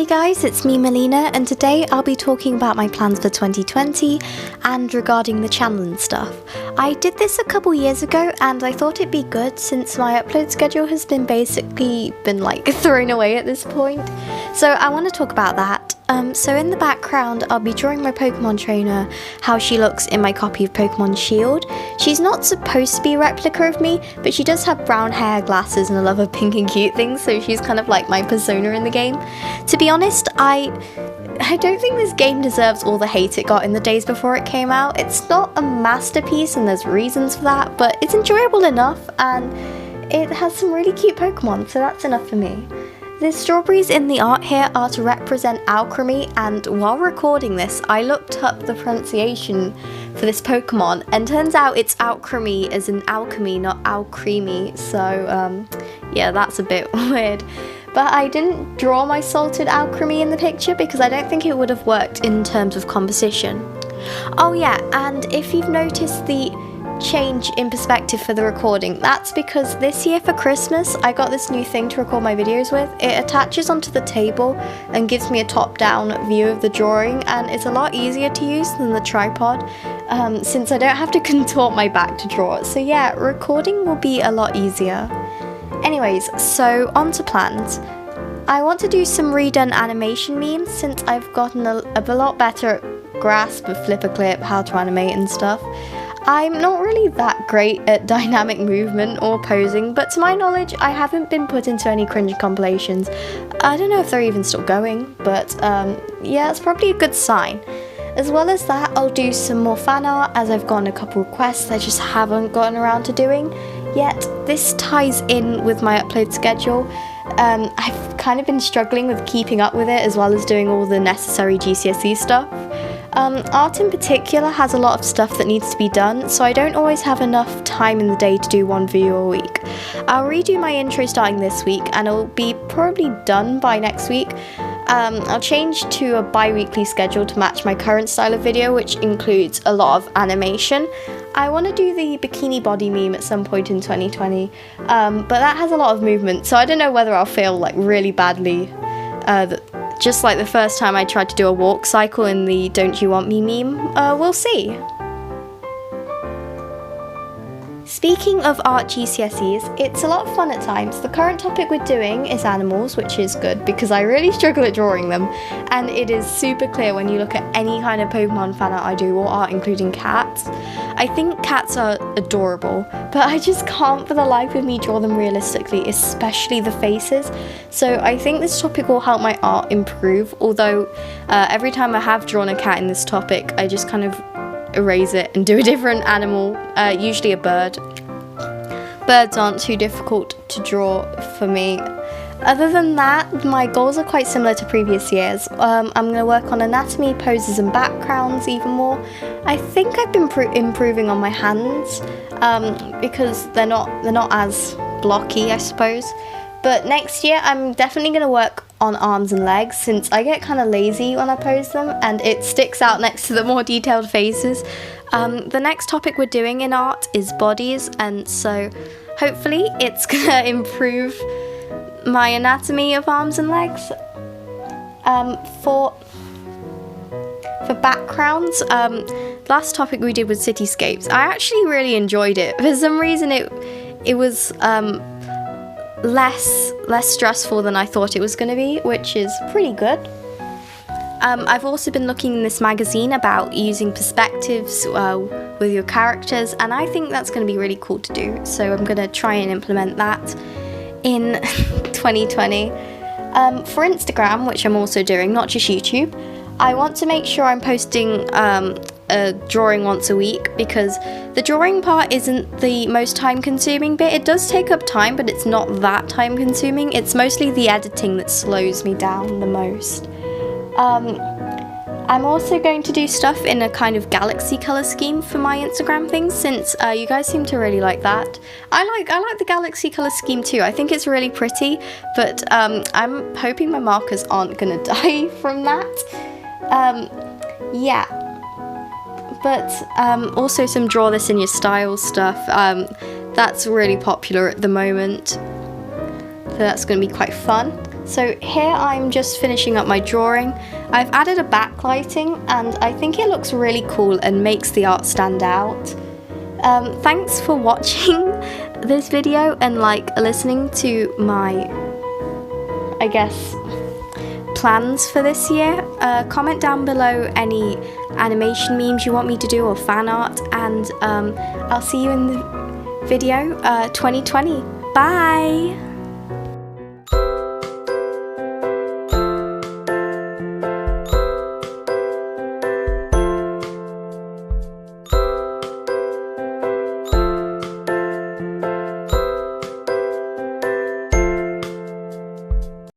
Hey guys, it's me Melina, and today I'll be talking about my plans for 2020 and regarding the channel and stuff. I did this a couple years ago and I thought it'd be good since my upload schedule has been thrown away at this point. So I want to talk about that. So in the background I'll be drawing my Pokemon trainer, how she looks in my copy of Pokemon Shield. She's not supposed to be a replica of me, but she does have brown hair, glasses, and a love of pink and cute things, so she's kind of like my persona in the game. To be honest, I don't think this game deserves all the hate it got in the days before it came out. It's not a masterpiece and there's reasons for that, but it's enjoyable enough and it has some really cute Pokemon, so that's enough for me. The strawberries in the art here are to represent alchemy, and while recording this I looked up the pronunciation for this Pokemon and turns out it's alchemy as in alchemy, not alcremie, so yeah, that's a bit weird. But I didn't draw my salted alchemy in the picture because I don't think it would have worked in terms of composition. Oh yeah, and if you've noticed the change in perspective for the recording, that's because this year for Christmas I got this new thing to record my videos with. It attaches onto the table and gives me a top-down view of the drawing, and it's a lot easier to use than the tripod since I don't have to contort my back to draw it. So yeah, recording will be a lot easier. Anyways, so on to plans. I want to do some redone animation memes since I've gotten a lot better grasp of flipper clip, how to animate and stuff. I'm not really that great at dynamic movement or posing, but to my knowledge I haven't been put into any cringe compilations. I don't know if they're even still going, but yeah, it's probably a good sign. As well as that, I'll do some more fan art as I've gotten a couple requests I just haven't gotten around to doing yet. This ties in with my upload schedule. I've kind of been struggling with keeping up with it as well as doing all the necessary GCSE stuff. Art in particular has a lot of stuff that needs to be done, so I don't always have enough time in the day to do one video a week. I'll redo my intro starting this week and it'll be probably done by next week. I'll change to a bi-weekly schedule to match my current style of video, which includes a lot of animation. I want to do the bikini body meme at some point in 2020, but that has a lot of movement, so I don't know whether I'll fail like really badly. Just like the first time I tried to do a walk cycle in the Don't You Want Me meme. We'll see. Speaking of art GCSEs, it's a lot of fun at times. The current topic we're doing is animals, which is good because I really struggle at drawing them, and it is super clear when you look at any kind of Pokemon fan art I do, or art including cats. I think cats are adorable, but I just can't for the life of me draw them realistically, especially the faces. So I think this topic will help my art improve, although every time I have drawn a cat in this topic, I just kind of erase it and do a different animal, usually a bird. Birds aren't too difficult to draw for me. Other than that, my goals are quite similar to previous years. I'm going to work on anatomy, poses and backgrounds even more. I think I've been improving on my hands because they're not as blocky, I suppose. But next year I'm definitely going to work on arms and legs since I get kind of lazy when I pose them and it sticks out next to the more detailed faces. The next topic we're doing in art is bodies, and so hopefully it's going to improve my anatomy of arms and legs. For backgrounds, last topic we did was cityscapes. I actually really enjoyed it. For some reason it was less stressful than I thought it was going to be, which is pretty good. I've also been looking in this magazine about using perspectives with your characters, and I think that's going to be really cool to do, so I'm going to try and implement that in 2020. For Instagram, which I'm also doing, not just YouTube, I want to make sure I'm posting a drawing once a week because the drawing part isn't the most time consuming bit. It does take up time, but it's not that time consuming. It's mostly the editing that slows me down the most. I'm also going to do stuff in a kind of galaxy color scheme for my Instagram things since you guys seem to really like that. I like the galaxy color scheme too. I think it's really pretty, but I'm hoping my markers aren't gonna die from that. Yeah. But also some draw this in your style stuff. That's really popular at the moment. So that's going to be quite fun. So here I'm just finishing up my drawing. I've added a backlighting and I think it looks really cool and makes the art stand out. Thanks for watching this video and like listening to my, I guess, plans for this year. Comment down below any animation memes you want me to do or fan art, and I'll see you in the video 2020. Bye!